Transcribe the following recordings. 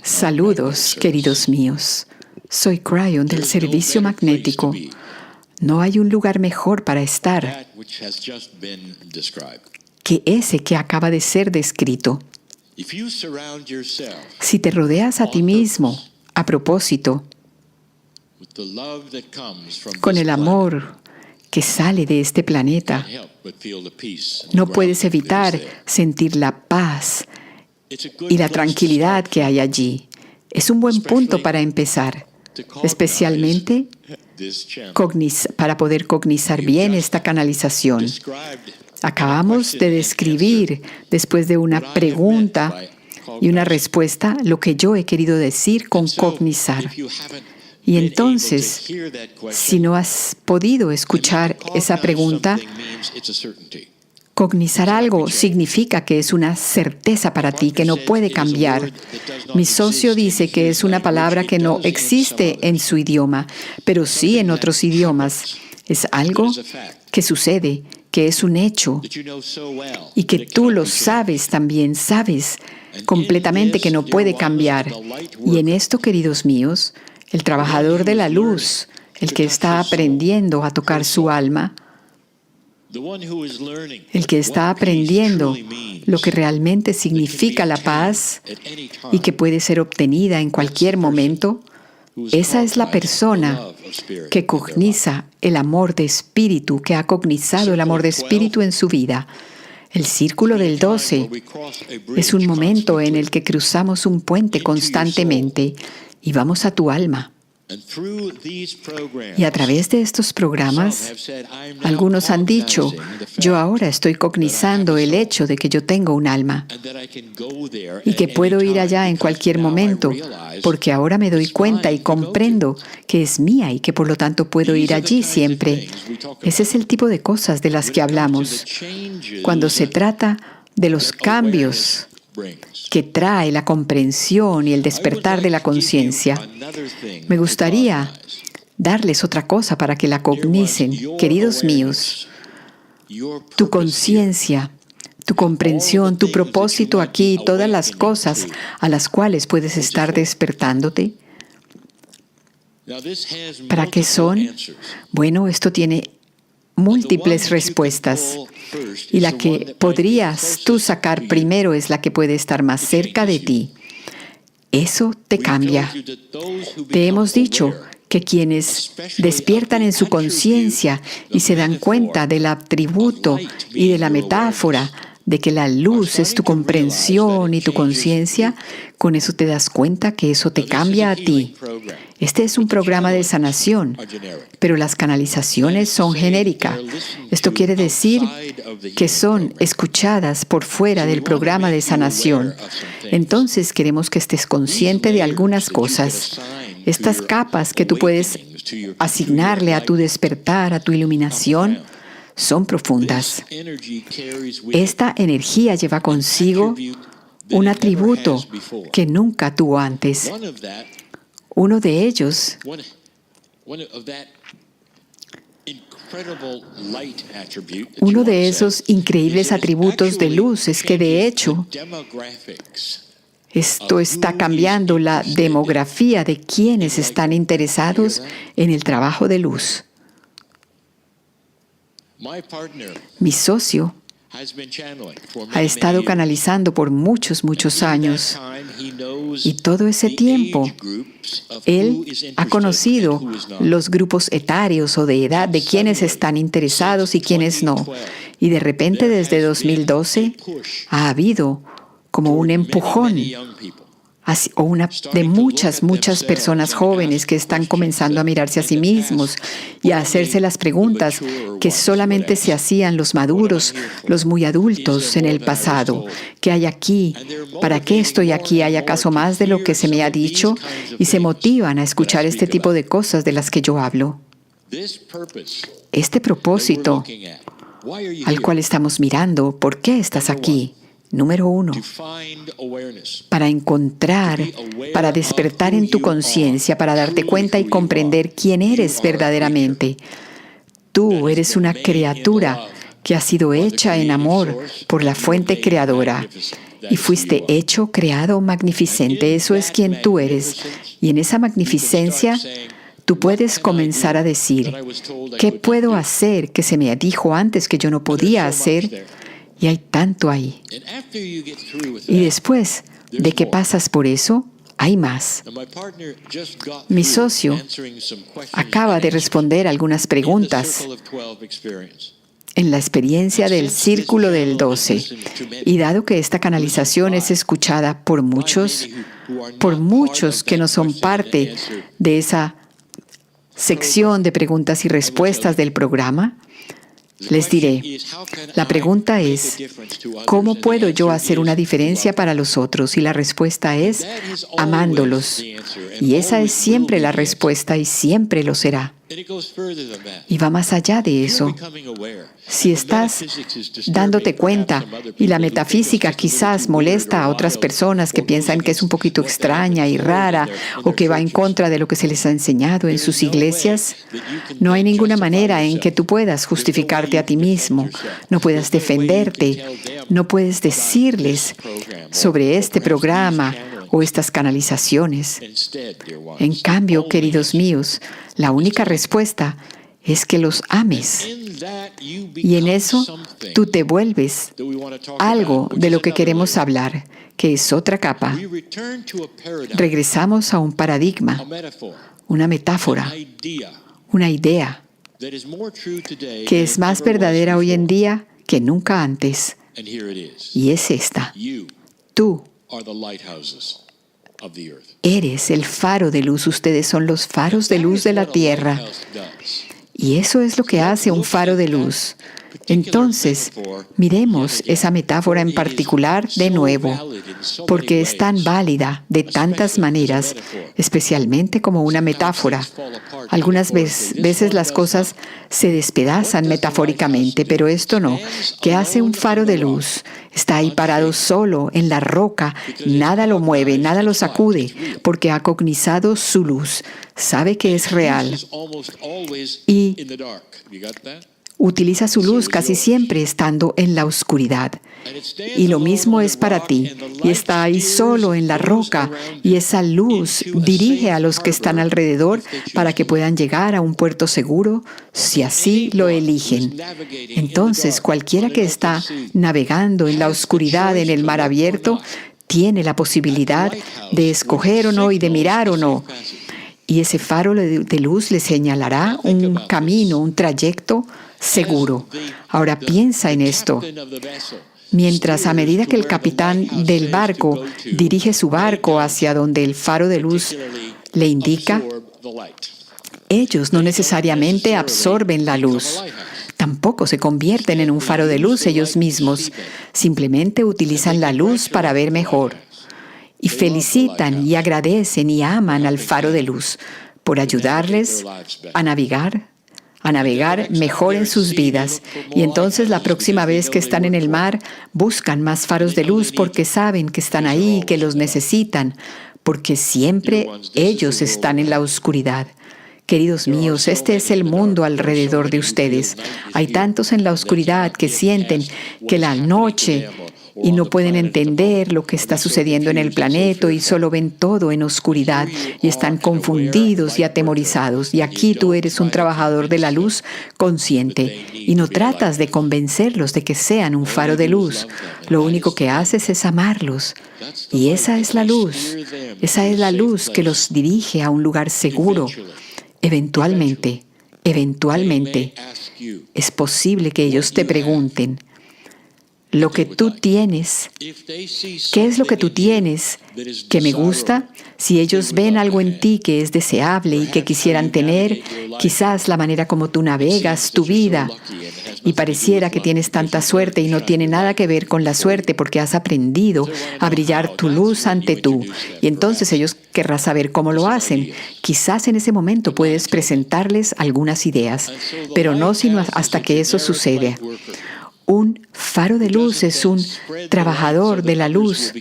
Saludos, queridos míos. Soy Cryon del servicio magnético. No hay un lugar mejor para estar que ese que acaba de ser descrito. Si te rodeas a ti mismo, a propósito, con el amor que sale de este planeta, no puedes evitar sentir la paz y la tranquilidad que hay allí. Es un buen punto para empezar, especialmente para poder cognizar bien esta canalización. Acabamos de describir, después de una pregunta y una respuesta, lo que yo he querido decir con cognizar. Y entonces, si no has podido escuchar esa pregunta, cognizar algo significa que es una certeza para ti, que no puede cambiar. Mi socio dice que es una palabra que no existe en su idioma, pero sí en otros idiomas. Es algo que sucede, que es un hecho, y que tú lo sabes también, sabes completamente que no puede cambiar. Y en esto, queridos míos, el trabajador de la luz, el que está aprendiendo a tocar su alma, el que está aprendiendo lo que realmente significa la paz y que puede ser obtenida en cualquier momento, esa es la persona que cogniza el amor de espíritu, que ha cognizado el amor de espíritu en su vida. El círculo del 12 es un momento en el que cruzamos un puente constantemente y vamos a tu alma. Y a través de estos programas, algunos han dicho, yo ahora estoy cognizando el hecho de que yo tengo un alma y que puedo ir allá en cualquier momento, porque ahora me doy cuenta y comprendo que es mía y que por lo tanto puedo ir allí siempre. Ese es el tipo de cosas de las que hablamos. Cuando se trata de los cambios que trae la comprensión y el despertar de la conciencia, me gustaría darles otra cosa para que la cognicen. Queridos míos, tu conciencia, tu comprensión, tu propósito aquí y todas las cosas a las cuales puedes estar despertándote, ¿para qué son? Bueno, esto tiene múltiples respuestas. Y la que podrías tú sacar primero es la que puede estar más cerca de ti. Eso te cambia. Te hemos dicho que quienes despiertan en su conciencia y se dan cuenta del atributo y de la metáfora de que la luz es tu comprensión y tu conciencia, con eso te das cuenta que eso te cambia a ti. Este es un programa de sanación, pero las canalizaciones son genéricas. Esto quiere decir que son escuchadas por fuera del programa de sanación. Entonces queremos que estés consciente de algunas cosas. Estas capas que tú puedes asignarle a tu despertar, a tu iluminación, son profundas. Esta energía lleva consigo un atributo que nunca tuvo antes. Uno de ellos Uno de esos increíbles atributos de luz es que, de hecho, esto está cambiando la demografía de quienes están interesados en el trabajo de luz. Mi socio ha estado canalizando por muchos años, y todo ese tiempo él ha conocido los grupos etarios o de edad de quienes están interesados y quienes no. Y de repente desde 2012 ha habido como un empujón de muchas personas jóvenes que están comenzando a mirarse a sí mismos y a hacerse las preguntas que solamente se hacían los maduros, los muy adultos en el pasado. ¿Qué hay aquí? ¿Para qué estoy aquí? ¿Hay acaso más de lo que se me ha dicho? Y se motivan a escuchar este tipo de cosas de las que yo hablo. Este propósito al cual estamos mirando, ¿por qué estás aquí? Número 1, para encontrar, para despertar en tu conciencia, para darte cuenta y comprender quién eres verdaderamente. Tú eres una criatura que ha sido hecha en amor por la fuente creadora. y fuiste hecho, creado, magnificente. Eso es quien tú eres. Y en esa magnificencia, tú puedes comenzar a decir, ¿qué puedo hacer que se me dijo antes que yo no podía hacer? Y hay tanto ahí. Y después de que pasas por eso, hay más. Mi socio acaba de responder algunas preguntas en la experiencia del Círculo del 12. Y dado que esta canalización es escuchada por muchos que no son parte de esa sección de preguntas y respuestas del programa, les diré, la pregunta es, ¿cómo puedo yo hacer una diferencia para los otros? Y la respuesta es, amándolos. Y esa es siempre la respuesta y siempre lo será. Y va más allá de eso. Si estás dándote cuenta, y la metafísica quizás molesta a otras personas que piensan que es un poquito extraña y rara, o que va en contra de lo que se les ha enseñado en sus iglesias, no hay ninguna manera en que tú puedas justificarte a ti mismo, no puedas defenderte, no puedes decirles sobre este programa o estas canalizaciones. En cambio, queridos míos, la única respuesta es que los ames. Y en eso tú te vuelves algo de lo que queremos hablar, que es otra capa. Regresamos a un paradigma, una metáfora, una idea que es más verdadera hoy en día que nunca antes. Y es esta. Tú eres el faro de luz. Ustedes son los faros de luz de la tierra. Y eso es lo que hace un faro de luz. Entonces, miremos esa metáfora en particular de nuevo, porque es tan válida de tantas maneras, especialmente como una metáfora. Algunas veces las cosas se despedazan metafóricamente, pero esto no. ¿Qué hace un faro de luz? Está ahí parado solo en la roca, nada lo mueve, nada lo sacude, porque ha cognizado su luz, sabe que es real y utiliza su luz casi siempre estando en la oscuridad. Y lo mismo es para ti. Y está ahí solo en la roca. Y esa luz dirige a los que están alrededor para que puedan llegar a un puerto seguro si así lo eligen. Entonces, cualquiera que está navegando en la oscuridad en el mar abierto tiene la posibilidad de escoger o no y de mirar o no. Y ese faro de luz le señalará un camino, un trayecto seguro. Ahora piensa en esto. Mientras a medida que el capitán del barco dirige su barco hacia donde el faro de luz le indica, ellos no necesariamente absorben la luz. Tampoco se convierten en un faro de luz ellos mismos. Simplemente utilizan la luz para ver mejor. Y felicitan y agradecen y aman al faro de luz por ayudarles a navegar mejor en sus vidas. Y entonces la próxima vez que están en el mar, buscan más faros de luz porque saben que están ahí y que los necesitan, porque siempre ellos están en la oscuridad. Queridos míos, este es el mundo alrededor de ustedes. Hay tantos en la oscuridad que sienten que la noche y no pueden entender lo que está sucediendo en el planeta y solo ven todo en oscuridad y están confundidos y atemorizados. Y aquí tú eres un trabajador de la luz consciente y no tratas de convencerlos de que sean un faro de luz. Lo único que haces es amarlos. Y esa es la luz. Esa es la luz que los dirige a un lugar seguro. Eventualmente, es posible que ellos te pregunten, lo que tú tienes, ¿qué es lo que tú tienes que me gusta? Si ellos ven algo en ti que es deseable y que quisieran tener, quizás la manera como tú navegas tu vida, y pareciera que tienes tanta suerte y no tiene nada que ver con la suerte porque has aprendido a brillar tu luz ante tú. Y entonces ellos querrán saber cómo lo hacen. Quizás en ese momento puedes presentarles algunas ideas, pero no sino hasta que eso sucede. Un faro de luz es un trabajador de la luz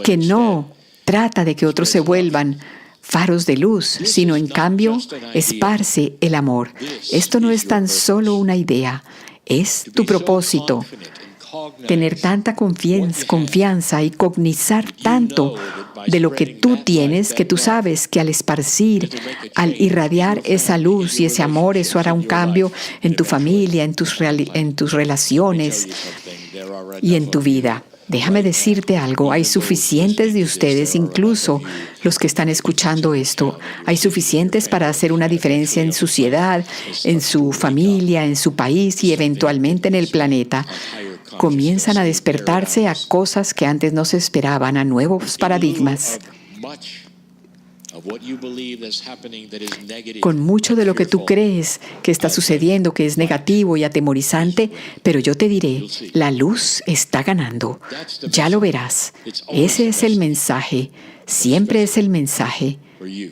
que no trata de que otros se vuelvan faros de luz, sino en cambio esparce el amor. Esto no es tan solo una idea, es tu propósito. tener tanta confianza y cognizar tanto de lo que tú tienes, que tú sabes que al esparcir, al irradiar esa luz y ese amor, eso hará un cambio en tu familia, en tus relaciones y en tu vida. Déjame decirte algo, hay suficientes de ustedes, incluso los que están escuchando esto, hay suficientes para hacer una diferencia en su ciudad, en su familia, en su país y eventualmente en el planeta. Comienzan a despertarse a cosas que antes no se esperaban, a nuevos paradigmas. Con mucho de lo que tú crees que está sucediendo, que es negativo y atemorizante, pero yo te diré, la luz está ganando. Ya lo verás. Ese es el mensaje. Siempre es el mensaje.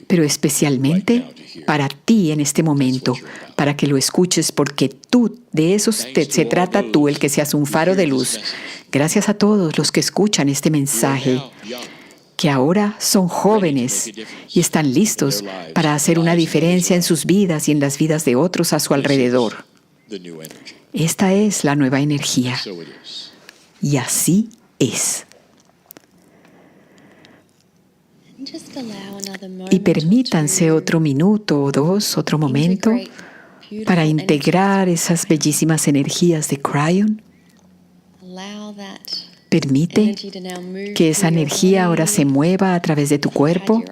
Pero especialmente para ti en este momento, para que lo escuches, porque tú, de eso se trata tú, el que seas un faro de luz. Gracias a todos los que escuchan este mensaje, que ahora son jóvenes y están listos para hacer una diferencia en sus vidas y en las vidas de otros a su alrededor. Esta es la nueva energía. Y así es. Y permítanse otro minuto o dos, otro momento, para integrar esas bellísimas energías de Kryon. Permite que esa energía ahora se mueva a través de tu cuerpo.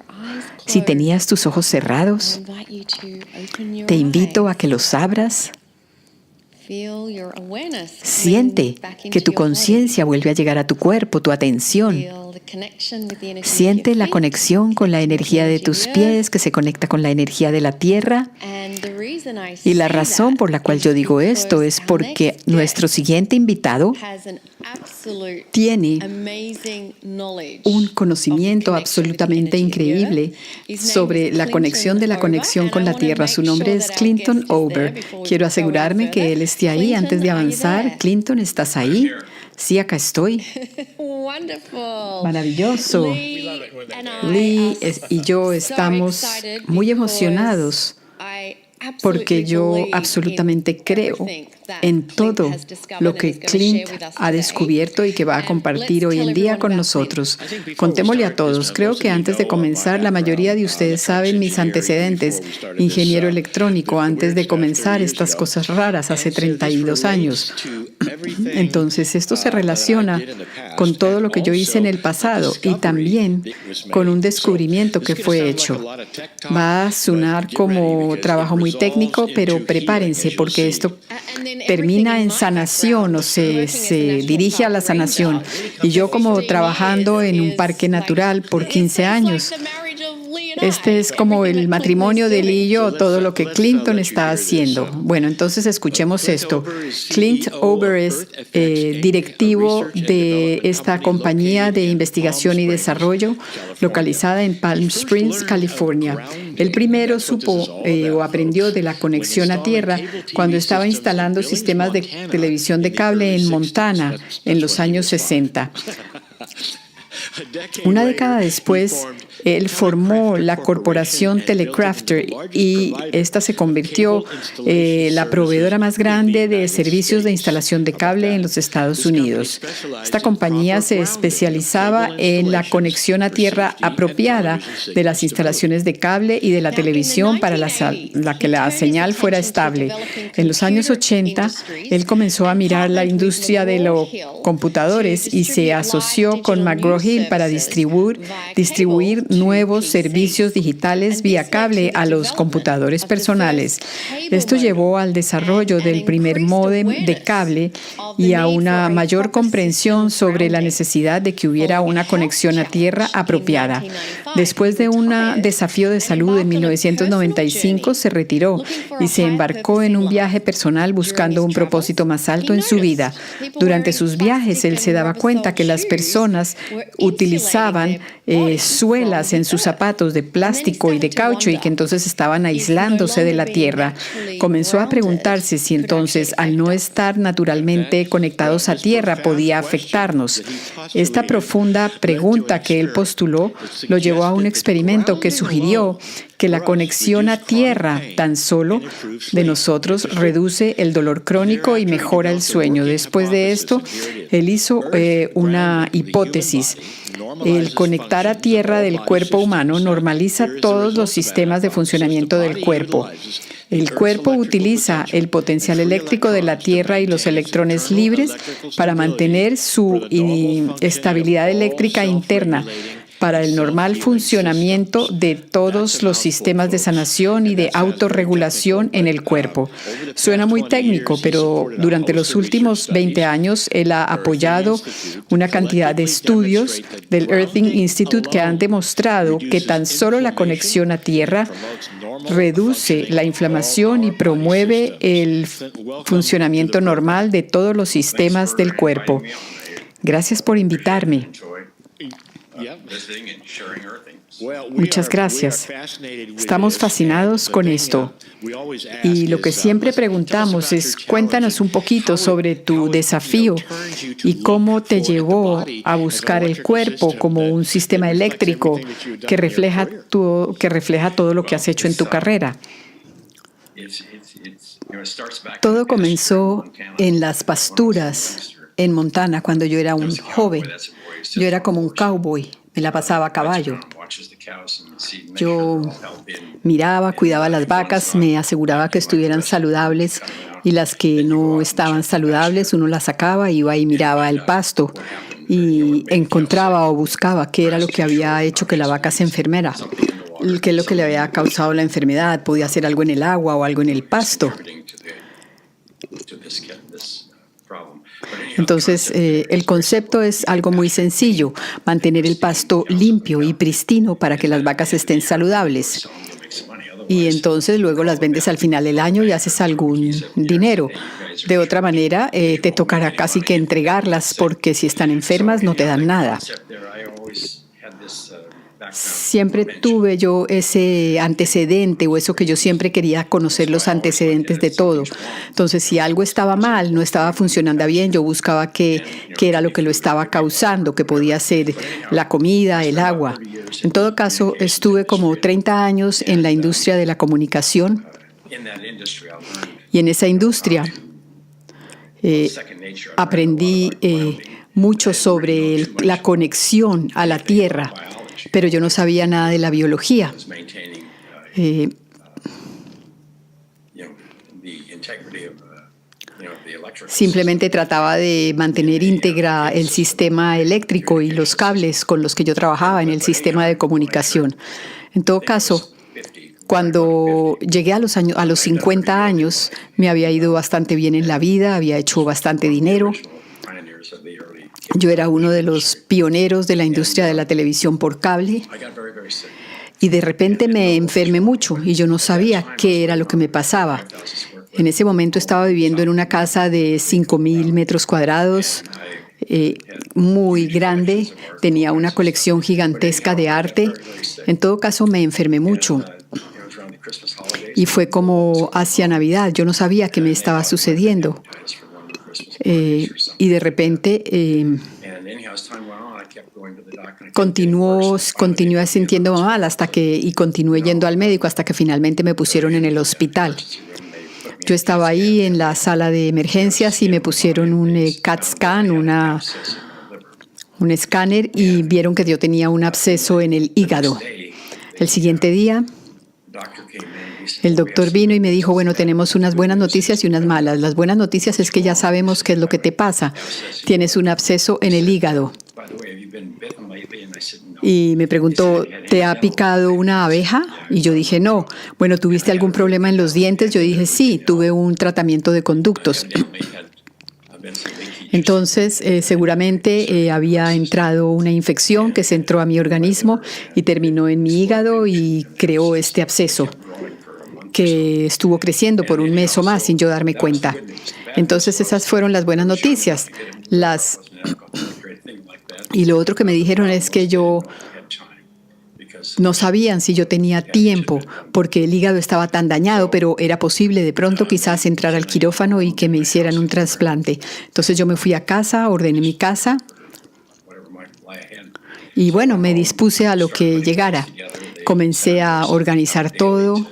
Si tenías tus ojos cerrados, te invito a que los abras. Siente que tu conciencia vuelve a llegar a tu cuerpo, tu atención. Siente la conexión con la energía de tus pies, que se conecta con la energía de la tierra. Y la razón por la cual yo digo esto es porque nuestro siguiente invitado tiene un conocimiento absolutamente increíble sobre la conexión de la conexión con la tierra. Su nombre es Clinton Ober. Quiero asegurarme que él esté ahí antes de avanzar. Clinton, ¿estás ahí? Sí, acá estoy. Maravilloso. Lee y yo estamos muy emocionados porque yo absolutamente creo en todo lo que Clint ha descubierto y que va a compartir hoy en día con nosotros. Contémosle a todos. Creo que antes de comenzar, la mayoría de ustedes saben mis antecedentes. Ingeniero electrónico, antes de comenzar estas cosas raras, hace 32 años. Entonces, esto se relaciona con todo lo que yo hice en el pasado y también con un descubrimiento que fue hecho. Va a sonar como trabajo muy técnico, pero prepárense porque esto termina en sanación o se dirige a la sanación. Y yo como trabajando en un parque natural por 15 años, este es como el matrimonio de Lee y yo, todo lo que Clinton está haciendo. Bueno, entonces escuchemos esto. Clint Ober es directivo de esta compañía de investigación y desarrollo localizada en Palm Springs, California. Él primero supo o aprendió de la conexión a tierra cuando estaba instalando sistemas de televisión de cable en Montana en los años 60. Una década después, él formó la corporación Telecrafter y esta se convirtió la proveedora más grande de servicios de instalación de cable en los Estados Unidos. Esta compañía se especializaba en la conexión a tierra apropiada de las instalaciones de cable y de la televisión para que la señal fuera estable. En los años 80, él comenzó a mirar la industria de los computadores y se asoció con McGraw-Hill para distribuir nuevos servicios digitales vía cable a los computadores personales. Esto llevó al desarrollo del primer módem de cable y a una mayor comprensión sobre la necesidad de que hubiera una conexión a tierra apropiada. Después de un desafío de salud en 1995, se retiró y se embarcó en un viaje personal buscando un propósito más alto en su vida. Durante sus viajes, él se daba cuenta que las personas utilizaban suelas en sus zapatos de plástico y de caucho y que entonces estaban aislándose de la tierra. Comenzó a preguntarse si entonces, al no estar naturalmente conectados a tierra, podía afectarnos. Esta profunda pregunta que él postuló lo llevó llevó a un experimento que sugirió que la conexión a tierra tan solo de nosotros reduce el dolor crónico y mejora el sueño. Después de esto, él hizo una hipótesis. El conectar a tierra del cuerpo humano normaliza todos los sistemas de funcionamiento del cuerpo. El cuerpo utiliza el potencial eléctrico de la Tierra y los electrones libres para mantener su estabilidad eléctrica interna, para el normal funcionamiento de todos los sistemas de sanación y de autorregulación en el cuerpo. Suena muy técnico, pero durante los últimos 20 años él ha apoyado una cantidad de estudios del Earthing Institute que han demostrado que tan solo la conexión a tierra reduce la inflamación y promueve el funcionamiento normal de todos los sistemas del cuerpo. Gracias por invitarme. Muchas gracias. Estamos fascinados con esto. Y lo que siempre preguntamos es, cuéntanos un poquito sobre tu desafío y cómo te llevó a buscar el cuerpo como un sistema eléctrico que refleja todo lo que has hecho en tu carrera. Todo comenzó en las pasturas en Montana cuando yo era un joven. Yo era como un cowboy, me la pasaba a caballo. Yo miraba, cuidaba las vacas, me aseguraba que estuvieran saludables y las que no estaban saludables uno las sacaba, iba y miraba el pasto y encontraba o buscaba qué era lo que había hecho que la vaca se enfermara, qué es lo que le había causado la enfermedad, podía ser algo en el agua o algo en el pasto. Entonces, el concepto es algo muy sencillo, mantener el pasto limpio y pristino para que las vacas estén saludables. Y entonces luego las vendes al final del año y haces algún dinero. De otra manera, te tocará casi que entregarlas porque si están enfermas no te dan nada. Siempre tuve yo ese antecedente o eso que yo siempre quería conocer los antecedentes de todo. Entonces, si algo estaba mal, no estaba funcionando bien, yo buscaba qué era lo que lo estaba causando, que podía ser la comida, el agua. En todo caso, estuve como 30 años en la industria de la comunicación y en esa industria aprendí mucho sobre la conexión a la tierra. Pero yo no sabía nada de la biología. Simplemente trataba de mantener íntegra el sistema eléctrico y los cables con los que yo trabajaba en el sistema de comunicación. En todo caso, cuando llegué a los 50 años, me había ido bastante bien en la vida, había hecho bastante dinero. Yo era uno de los pioneros de la industria de la televisión por cable y de repente me enfermé mucho y yo no sabía qué era lo que me pasaba. En ese momento estaba viviendo en una casa de 5,000 metros cuadrados, muy grande, tenía una colección gigantesca de arte. En todo caso, me enfermé mucho. Y fue como hacia Navidad, yo no sabía qué me estaba sucediendo. Y de repente continué sintiendo mal y continué yendo al médico hasta que finalmente me pusieron en el hospital. Yo estaba ahí en la sala de emergencias y me pusieron un CAT scan, un escáner, y vieron que yo tenía un absceso en el hígado. El siguiente día, el doctor vino y me dijo, bueno, tenemos unas buenas noticias y unas malas. Las buenas noticias es que ya sabemos qué es lo que te pasa. Tienes un absceso en el hígado. Y me preguntó, ¿te ha picado una abeja? Y yo dije, no. Bueno, ¿tuviste algún problema en los dientes? Yo dije, sí, tuve un tratamiento de conductos. Entonces, seguramente había entrado una infección que se entró a mi organismo y terminó en mi hígado y creó este absceso que estuvo creciendo por un mes o más sin yo darme cuenta. Entonces, esas fueron las buenas noticias. Y lo otro que me dijeron es que no sabían si yo tenía tiempo porque el hígado estaba tan dañado, pero era posible de pronto quizás entrar al quirófano y que me hicieran un trasplante. Entonces yo me fui a casa, ordené mi casa Y bueno, me dispuse a lo que llegara. Comencé a organizar todo.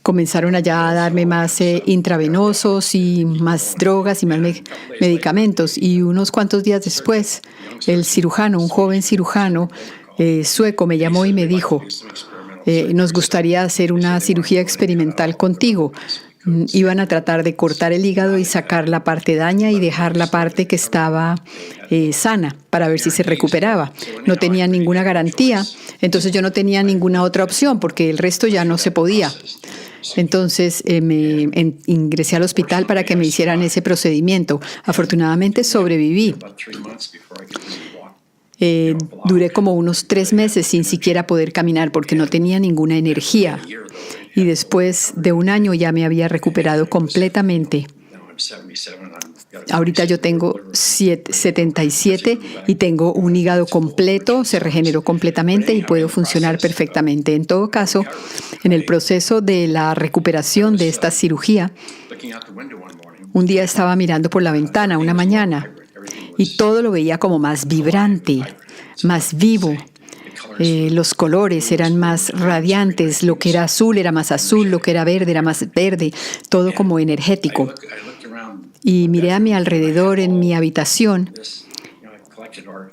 Comenzaron allá a darme más intravenosos y más drogas y más medicamentos. Y unos cuantos días después, el cirujano, un joven cirujano sueco, me llamó y me dijo, nos gustaría hacer una cirugía experimental contigo. Iban a tratar de cortar el hígado y sacar la parte daña y dejar la parte que estaba sana para ver si se recuperaba. No tenían ninguna garantía, entonces yo no tenía ninguna otra opción porque el resto ya no se podía. Entonces ingresé al hospital para que me hicieran ese procedimiento. Afortunadamente sobreviví. Duré como unos 3 meses sin siquiera poder caminar porque no tenía ninguna energía. Y después de un año ya me había recuperado completamente. Ahorita yo tengo 77 y tengo un hígado completo, se regeneró completamente y puedo funcionar perfectamente. En todo caso, en el proceso de la recuperación de esta cirugía, un día estaba mirando por la ventana una mañana y todo lo veía como más vibrante, más vivo. Los colores eran más radiantes, lo que era azul era más azul, lo que era más verde, todo como energético. Y miré a mi alrededor en mi habitación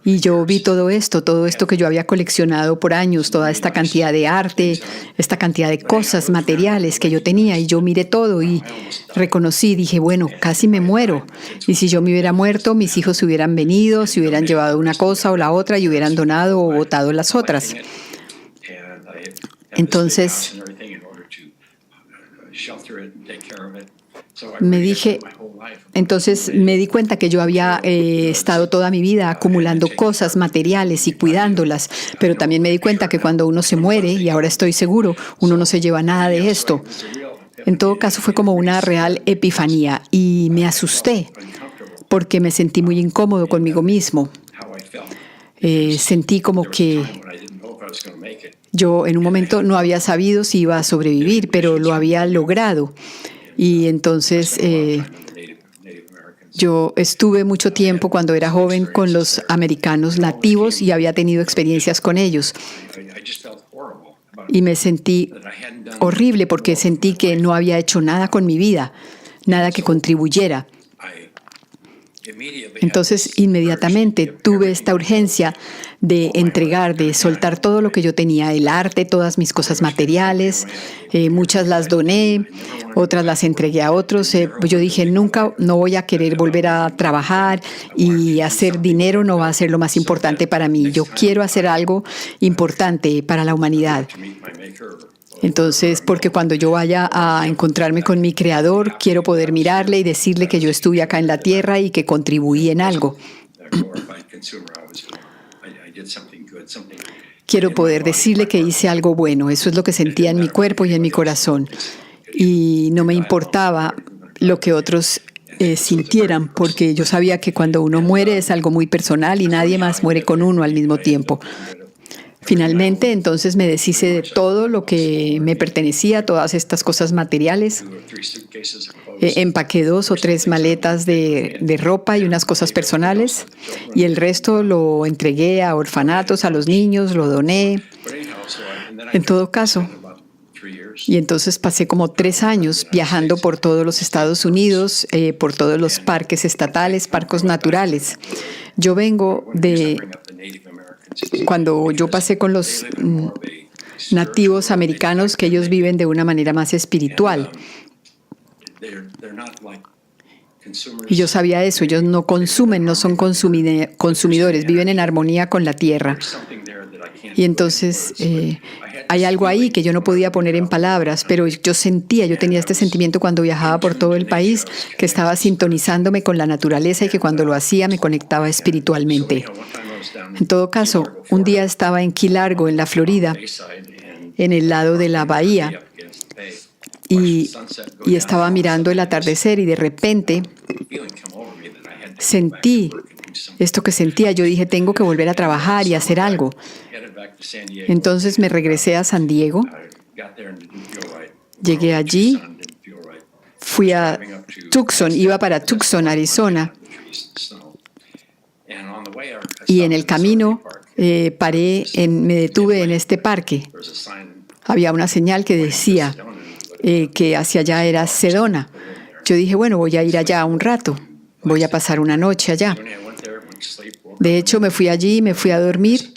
y yo vi todo esto que yo había coleccionado por años, toda esta cantidad de arte, esta cantidad de cosas materiales que yo tenía, y yo miré todo y reconocí, dije, bueno, casi me muero. Y si yo me hubiera muerto, mis hijos se hubieran venido, se hubieran llevado una cosa o la otra y hubieran donado o botado las otras. Entonces, me di cuenta que yo había estado toda mi vida acumulando cosas materiales y cuidándolas, pero también me di cuenta que cuando uno se muere, y ahora estoy seguro, uno no se lleva nada de esto. En todo caso, fue como una real epifanía y me asusté porque me sentí muy incómodo conmigo mismo. Sentí como que yo en un momento no había sabido si iba a sobrevivir, pero lo había logrado. Y entonces yo estuve mucho tiempo cuando era joven con los americanos nativos y había tenido experiencias con ellos. Y me sentí horrible porque sentí que no había hecho nada con mi vida, nada que contribuyera. Entonces, inmediatamente tuve esta urgencia de entregar, de soltar todo lo que yo tenía, el arte, todas mis cosas materiales. Muchas las doné, otras las entregué a otros. Yo dije, nunca, no voy a querer volver a trabajar y hacer dinero no va a ser lo más importante para mí. Yo quiero hacer algo importante para la humanidad. Entonces, porque cuando yo vaya a encontrarme con mi Creador, quiero poder mirarle y decirle que yo estuve acá en la tierra y que contribuí en algo. Quiero poder decirle que hice algo bueno. Eso es lo que sentía en mi cuerpo y en mi corazón. Y no me importaba lo que otros sintieran, porque yo sabía que cuando uno muere es algo muy personal y nadie más muere con uno al mismo tiempo. Finalmente, entonces me deshice de todo lo que me pertenecía, todas estas cosas materiales. Empaqué 2 o 3 maletas de ropa y unas cosas personales, y el resto lo entregué a orfanatos, a los niños, lo doné. En todo caso, y entonces pasé como 3 años viajando por todos los Estados Unidos, por todos los parques estatales, parques naturales. Yo vengo de... Cuando yo pasé con los nativos americanos, que ellos viven de una manera más espiritual. Y yo sabía eso, ellos no consumen, no son consumidores, viven en armonía con la tierra. Y entonces hay algo ahí que yo no podía poner en palabras, pero yo tenía este sentimiento cuando viajaba por todo el país, que estaba sintonizándome con la naturaleza y que cuando lo hacía me conectaba espiritualmente. En todo caso, un día estaba en Key Largo, en la Florida, en el lado de la bahía, y estaba mirando el atardecer y de repente sentí esto que sentía. Yo dije, tengo que volver a trabajar y hacer algo. Entonces me regresé a San Diego, llegué allí, fui a Tucson, iba para Tucson, Arizona. Y en el camino me detuve en este parque. Había una señal que decía que hacia allá era Sedona. Yo dije, bueno, voy a ir allá un rato. Voy a pasar una noche allá. De hecho, me fui allí, me fui a dormir.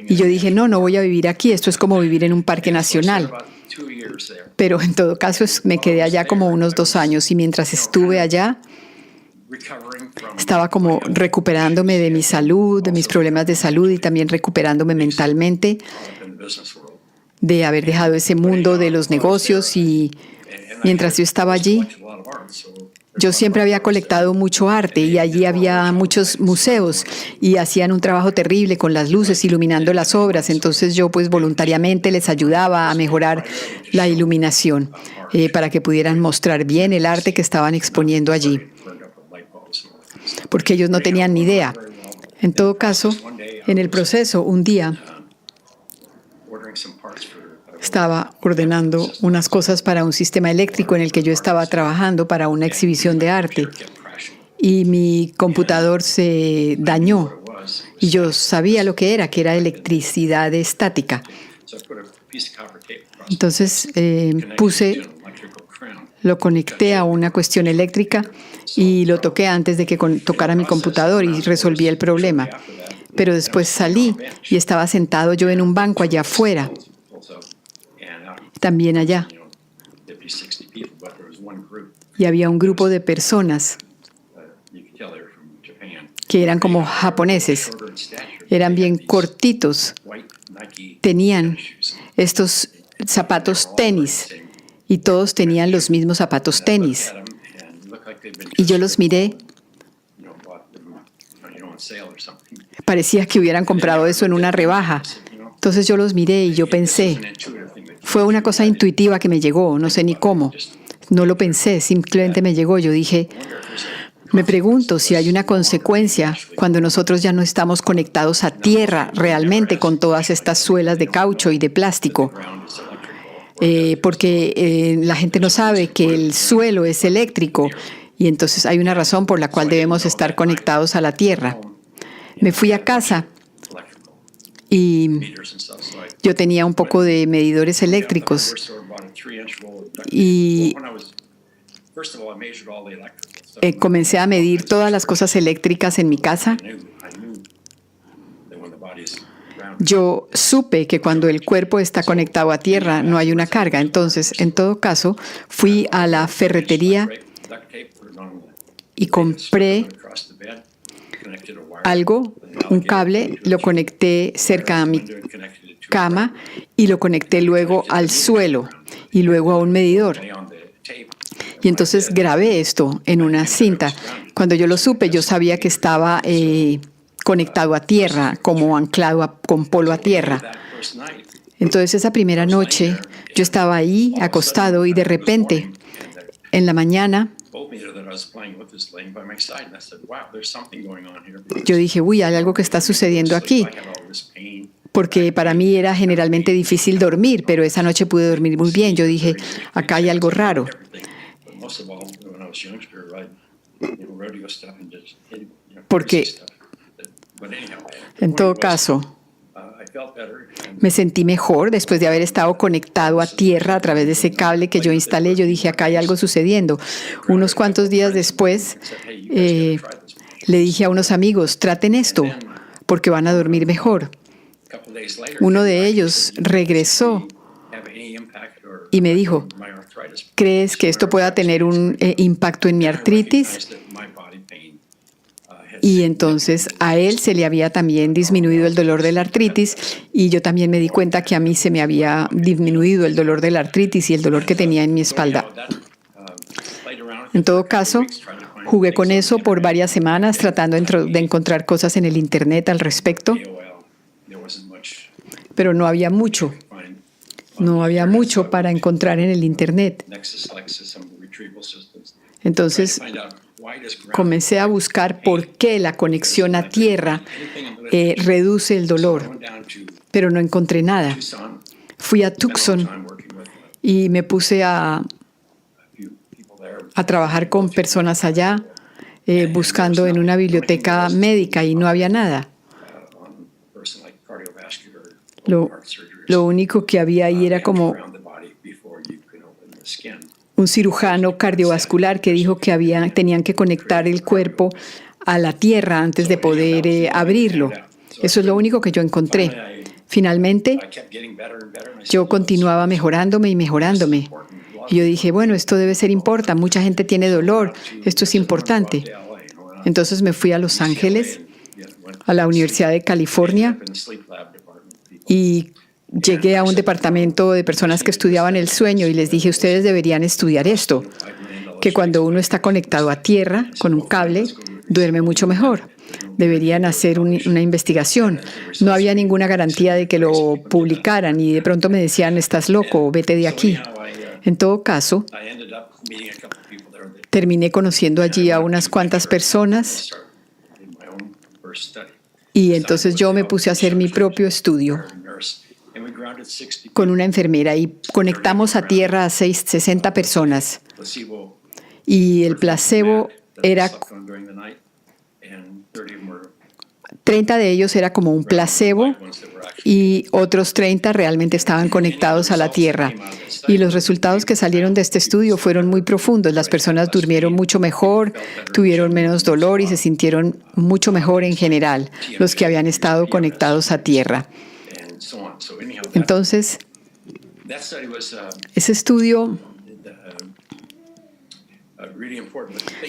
Y yo dije, no voy a vivir aquí. Esto es como vivir en un parque nacional. Pero en todo caso, me quedé allá como unos 2 años. Y mientras estuve allá, estaba como recuperándome de mi salud, de mis problemas de salud y también recuperándome mentalmente de haber dejado ese mundo de los negocios. Y mientras yo estaba allí, yo siempre había colectado mucho arte y allí había muchos museos y hacían un trabajo terrible con las luces, iluminando las obras. Entonces yo pues voluntariamente les ayudaba a mejorar la iluminación para que pudieran mostrar bien el arte que estaban exponiendo allí, porque ellos no tenían ni idea. En todo caso, en el proceso, un día estaba ordenando unas cosas para un sistema eléctrico en el que yo estaba trabajando para una exhibición de arte y mi computador se dañó y yo sabía lo que era electricidad estática. Entonces lo conecté a una cuestión eléctrica y lo toqué antes de que tocara mi computador y resolví el problema. Pero después salí y estaba sentado yo en un banco allá afuera. También allá. Y había un grupo de personas que eran como japoneses. Eran bien cortitos. Tenían estos zapatos tenis y todos tenían los mismos zapatos tenis. Y yo los miré. Parecía que hubieran comprado eso en una rebaja. Entonces yo los miré y yo pensé, fue una cosa intuitiva que me llegó, no sé ni cómo. No lo pensé, simplemente me llegó. Yo dije, me pregunto si hay una consecuencia cuando nosotros ya no estamos conectados a tierra realmente con todas estas suelas de caucho y de plástico. Porque la gente no sabe que el suelo es eléctrico y entonces hay una razón por la cual debemos estar conectados a la tierra. Me fui a casa y yo tenía un poco de medidores eléctricos y comencé a medir todas las cosas eléctricas en mi casa. Yo supe que cuando el cuerpo está conectado a tierra no hay una carga. Entonces, en todo caso, fui a la ferretería y compré algo, un cable, lo conecté cerca a mi cama y lo conecté luego al suelo y luego a un medidor. Y entonces grabé esto en una cinta. Cuando yo lo supe, yo sabía que estaba conectado a tierra, como anclado con polo a tierra. Entonces esa primera noche yo estaba ahí acostado y de repente en la mañana yo dije, uy, hay algo que está sucediendo aquí. Porque para mí era generalmente difícil dormir, pero esa noche pude dormir muy bien. Yo dije, acá hay algo raro. Porque, en todo caso, me sentí mejor después de haber estado conectado a tierra a través de ese cable que yo instalé. Yo dije, acá hay algo sucediendo. Unos cuantos días después, le dije a unos amigos, traten esto, porque van a dormir mejor. Uno de ellos regresó y me dijo, ¿crees que esto pueda tener un impacto en mi artritis? Y entonces a él se le había también disminuido el dolor de la artritis y yo también me di cuenta que a mí se me había disminuido el dolor de la artritis y el dolor que tenía en mi espalda. En todo caso, jugué con eso por varias semanas tratando de encontrar cosas en el Internet al respecto, pero no había mucho. No había mucho para encontrar en el Internet. Entonces, comencé a buscar por qué la conexión a tierra reduce el dolor, pero no encontré nada. Fui a Tucson y me puse a trabajar con personas allá. buscando en una biblioteca médica y no había nada. Lo único que había ahí era como un cirujano cardiovascular que dijo que tenían que conectar el cuerpo a la tierra antes de poder abrirlo. Eso es lo único que yo encontré. Finalmente, yo continuaba mejorándome y mejorándome. Y yo dije, bueno, esto debe ser importante. Mucha gente tiene dolor. Esto es importante. Entonces me fui a Los Ángeles, a la Universidad de California, y llegué a un departamento de personas que estudiaban el sueño y les dije, ustedes deberían estudiar esto, que cuando uno está conectado a tierra con un cable, duerme mucho mejor. Deberían hacer una investigación. No había ninguna garantía de que lo publicaran y de pronto me decían, estás loco, vete de aquí. En todo caso, terminé conociendo allí a unas cuantas personas y entonces yo me puse a hacer mi propio estudio con una enfermera y conectamos a tierra a 60 personas. Y el placebo era 30 de ellos era como un placebo y otros 30 realmente estaban conectados a la tierra. Y los resultados que salieron de este estudio fueron muy profundos. Las personas durmieron mucho mejor, tuvieron menos dolor y se sintieron mucho mejor en general, los que habían estado conectados a tierra. Entonces, ese estudio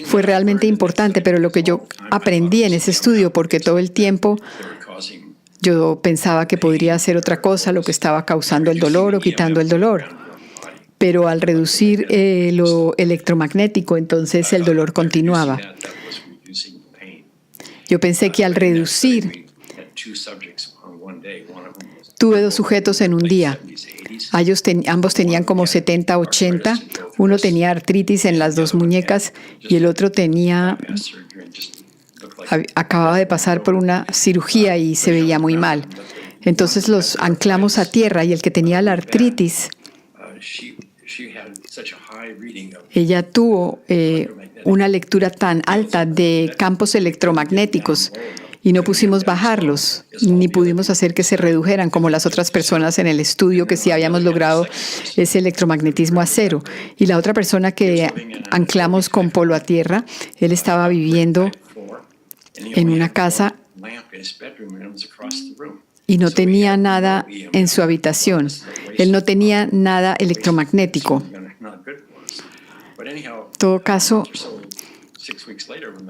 fue realmente importante, pero lo que yo aprendí en ese estudio, porque todo el tiempo yo pensaba que podría hacer otra cosa, lo que estaba causando el dolor o quitando el dolor. Pero al reducir lo electromagnético, entonces el dolor continuaba. Yo pensé que al reducir, tuve 2 sujetos en un día. Ambos tenían como 70, 80. Uno tenía artritis en las 2 muñecas y el otro acababa de pasar por una cirugía y se veía muy mal. Entonces los anclamos a tierra y el que tenía la artritis, ella tuvo una lectura tan alta de campos electromagnéticos y no pusimos bajarlos, ni pudimos hacer que se redujeran como las otras personas en el estudio, que sí habíamos logrado ese electromagnetismo a 0. Y la otra persona que anclamos con polo a tierra, él estaba viviendo en una casa y no tenía nada en su habitación. Él no tenía nada electromagnético. En todo caso,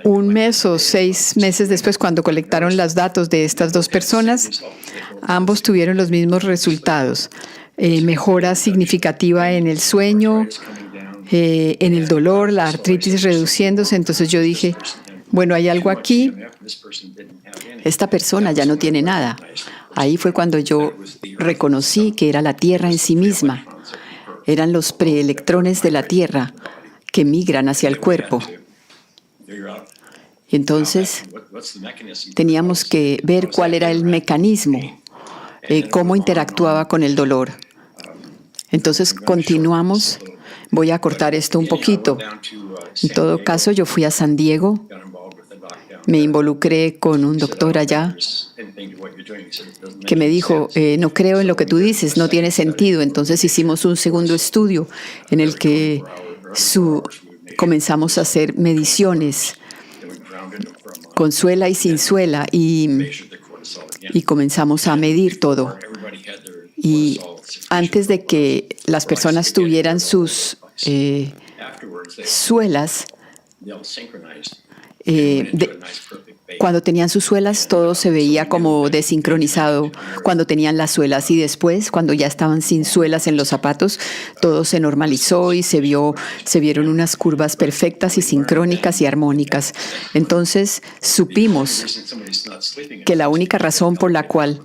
1 mes o 6 meses después, cuando colectaron los datos de estas 2 personas, ambos tuvieron los mismos resultados. Mejora significativa en el sueño, en el dolor, la artritis reduciéndose. Entonces yo dije, bueno, hay algo aquí. Esta persona ya no tiene nada. Ahí fue cuando yo reconocí que era la Tierra en sí misma. Eran los preelectrones de la Tierra que migran hacia el cuerpo. Y entonces teníamos que ver cuál era el mecanismo, cómo interactuaba con el dolor. Entonces continuamos. Voy a cortar esto un poquito. En todo caso, yo fui a San Diego. Me involucré con un doctor allá que me dijo, no creo en lo que tú dices, no tiene sentido. Entonces hicimos un segundo estudio en el que comenzamos a hacer mediciones con suela y sin suela y comenzamos a medir todo. Y antes de que las personas tuvieran sus suelas, cuando tenían sus suelas, todo se veía como desincronizado cuando tenían las suelas. Y después, cuando ya estaban sin suelas en los zapatos, todo se normalizó y se vieron unas curvas perfectas y sincrónicas y armónicas. Entonces, supimos que la única razón por la cual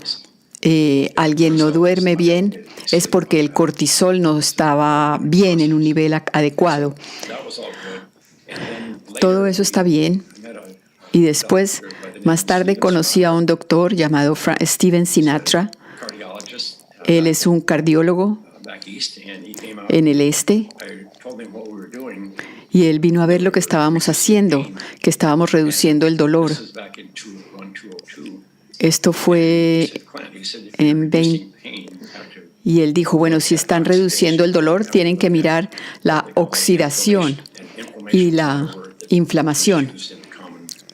alguien no duerme bien es porque el cortisol no estaba bien en un nivel adecuado. Todo eso está bien. Y después, más tarde, conocí a un doctor llamado Steven Sinatra. Él es un cardiólogo en el este. Y él vino a ver lo que estábamos haciendo, que estábamos reduciendo el dolor. Esto fue en 20. Y él dijo, bueno, si están reduciendo el dolor, tienen que mirar la oxidación y la inflamación,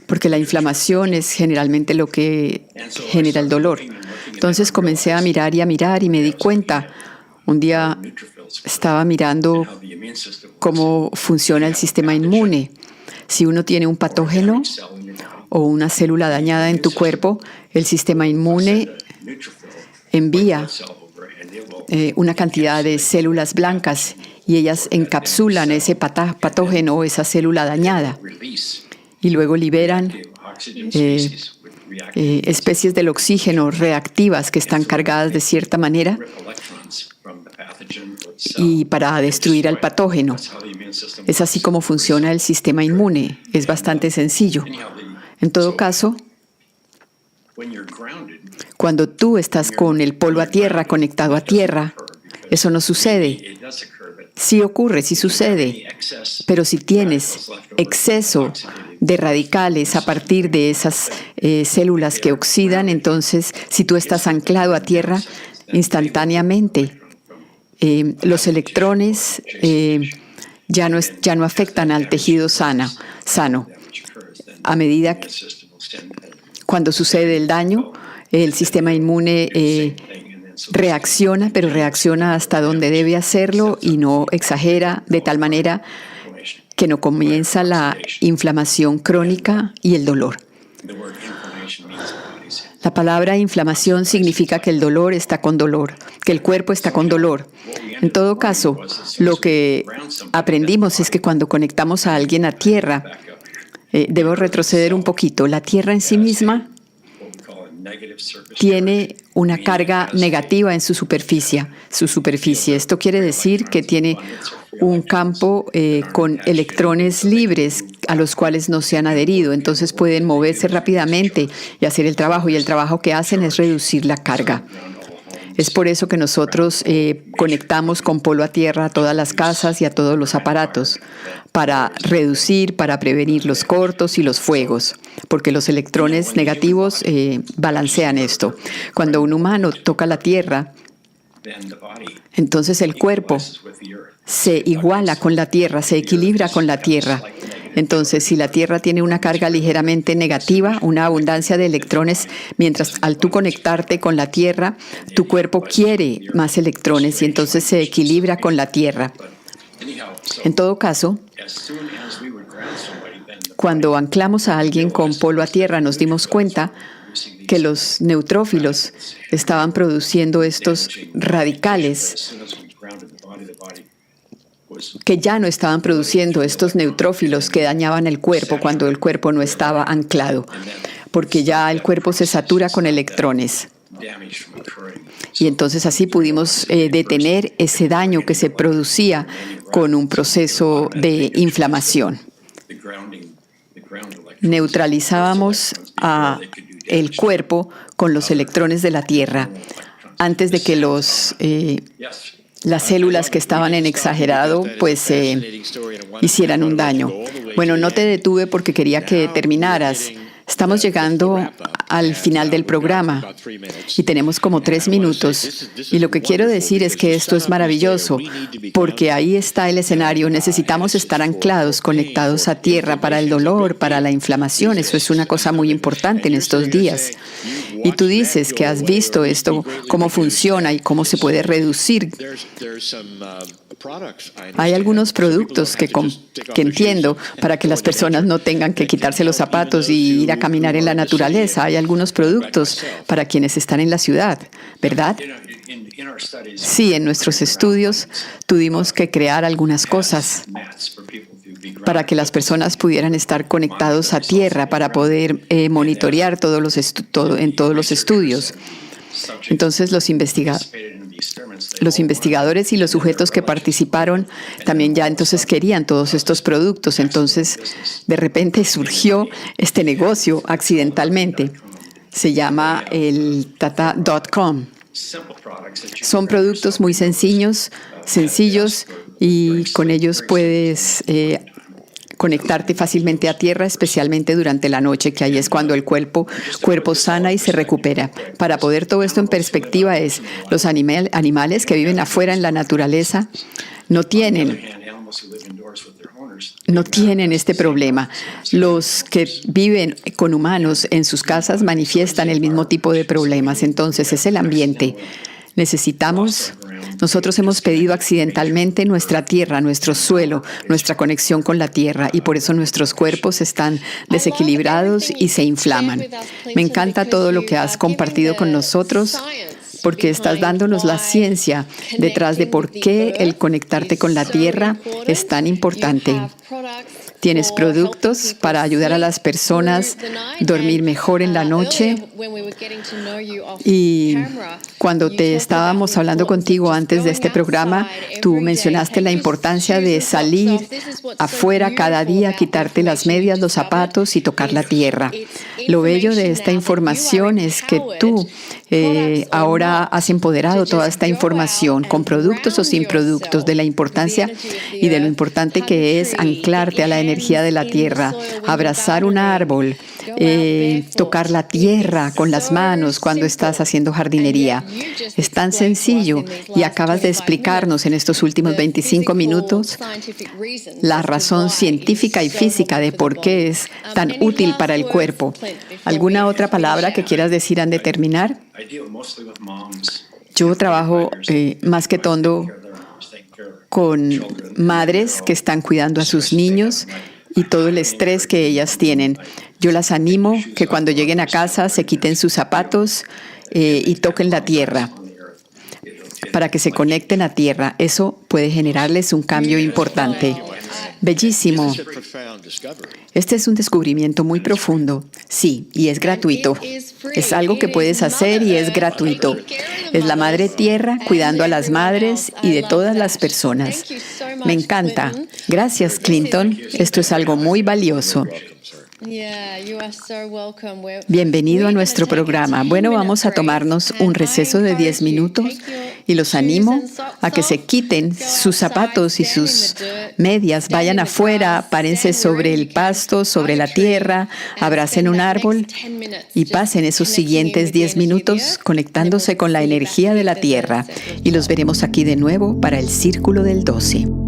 porque la inflamación es generalmente lo que genera el dolor. Entonces comencé a mirar y me di cuenta. Un día estaba mirando cómo funciona el sistema inmune. Si uno tiene un patógeno o una célula dañada en tu cuerpo, el sistema inmune envía una cantidad de células blancas y ellas encapsulan ese patógeno o esa célula dañada y luego liberan especies del oxígeno reactivas que están cargadas de cierta manera y para destruir al patógeno. Es así como funciona el sistema inmune. Es bastante sencillo. En todo caso, cuando tú estás con el polo a tierra, conectado a tierra, eso no sucede. Sí ocurre, sí sucede. Pero si tienes exceso de radicales a partir de esas células que oxidan, entonces, si tú estás anclado a tierra, instantáneamente los electrones ya no afectan al tejido sano. A medida que cuando sucede el daño, el sistema inmune reacciona, pero reacciona hasta donde debe hacerlo y no exagera de tal manera que no comienza la inflamación crónica y el dolor. La palabra inflamación significa que el dolor está con dolor, que el cuerpo está con dolor. En todo caso, lo que aprendimos es que cuando conectamos a alguien a tierra, debo retroceder un poquito. La tierra en sí misma tiene una carga negativa en su superficie. Esto quiere decir que tiene un campo con electrones libres a los cuales no se han adherido. Entonces pueden moverse rápidamente y hacer el trabajo. Y el trabajo que hacen es reducir la carga. Es por eso que nosotros conectamos con polo a tierra a todas las casas y a todos los aparatos para reducir, para prevenir los cortos y los fuegos, porque los electrones negativos balancean esto. Cuando un humano toca la tierra, entonces el cuerpo se iguala con la tierra, se equilibra con la tierra. Entonces, si la Tierra tiene una carga ligeramente negativa, una abundancia de electrones, mientras al tú conectarte con la Tierra, tu cuerpo quiere más electrones y entonces se equilibra con la Tierra. En todo caso, cuando anclamos a alguien con polo a tierra, nos dimos cuenta que los neutrófilos estaban produciendo estos radicales que ya no estaban produciendo estos neutrófilos que dañaban el cuerpo cuando el cuerpo no estaba anclado, porque ya el cuerpo se satura con electrones. Y entonces así pudimos detener ese daño que se producía con un proceso de inflamación. Neutralizábamos el cuerpo con los electrones de la Tierra antes de que las células que estaban en exagerado pues hicieran un daño. Bueno, no te detuve porque quería que terminaras. Estamos llegando al final del programa y tenemos como 3 minutos. Y lo que quiero decir es que esto es maravilloso porque ahí está el escenario. Necesitamos estar anclados, conectados a tierra para el dolor, para la inflamación. Eso es una cosa muy importante en estos días. Y tú dices que has visto esto, cómo funciona y cómo se puede reducir. Hay algunos productos que entiendo para que las personas no tengan que quitarse los zapatos y ir a caminar en la naturaleza. Hay algunos productos para quienes están en la ciudad, ¿verdad? Sí, en nuestros estudios tuvimos que crear algunas cosas para que las personas pudieran estar conectados a tierra, para poder monitorear en todos los estudios. Entonces, los investigadores y los sujetos que participaron también ya entonces querían todos estos productos. Entonces, de repente surgió este negocio accidentalmente. Se llama el Tata.com. Son productos muy sencillos y con ellos puedes conectarte fácilmente a tierra, especialmente durante la noche, que ahí es cuando el cuerpo sana y se recupera. Para poner todo esto en perspectiva, los animales que viven afuera en la naturaleza no tienen este problema. Los que viven con humanos en sus casas manifiestan el mismo tipo de problemas. Entonces, es el ambiente. Nosotros hemos pedido accidentalmente nuestra tierra, nuestro suelo, nuestra conexión con la tierra, y por eso nuestros cuerpos están desequilibrados y se inflaman. Me encanta todo lo que has compartido con nosotros, porque estás dándonos la ciencia detrás de por qué el conectarte con la tierra es tan importante. Tienes productos para ayudar a las personas a dormir mejor en la noche. Y cuando te estábamos hablando contigo antes de este programa, tú mencionaste la importancia de salir afuera cada día, quitarte las medias, los zapatos y tocar la tierra. Lo bello de esta información es que tú ahora has empoderado toda esta información, con productos o sin productos, de la importancia y de lo importante que es anclarte a la energía de la tierra, abrazar un árbol, tocar la tierra con las manos cuando estás haciendo jardinería. Es tan sencillo, y acabas de explicarnos en estos últimos 25 minutos la razón científica y física de por qué es tan útil para el cuerpo. ¿Alguna otra palabra que quieras decir antes de terminar? Yo trabajo más que todo con madres que están cuidando a sus niños y todo el estrés que ellas tienen. Yo las animo que cuando lleguen a casa se quiten sus zapatos y toquen la tierra para que se conecten a tierra. Eso puede generarles un cambio importante. Bellísimo. Este es un descubrimiento muy profundo. Sí, y es gratuito. Es algo que puedes hacer y es gratuito. Es la Madre Tierra cuidando a las madres y de todas las personas. Me encanta. Gracias, Clinton. Esto es algo muy valioso. Bienvenido a nuestro programa. Bueno, vamos a tomarnos un receso de 10 minutos y los animo a que se quiten sus zapatos y sus medias, vayan afuera, párense sobre el pasto, sobre la tierra, abracen un árbol y pasen esos siguientes 10 minutos conectándose con la energía de la tierra. Y los veremos aquí de nuevo para el Círculo del 12.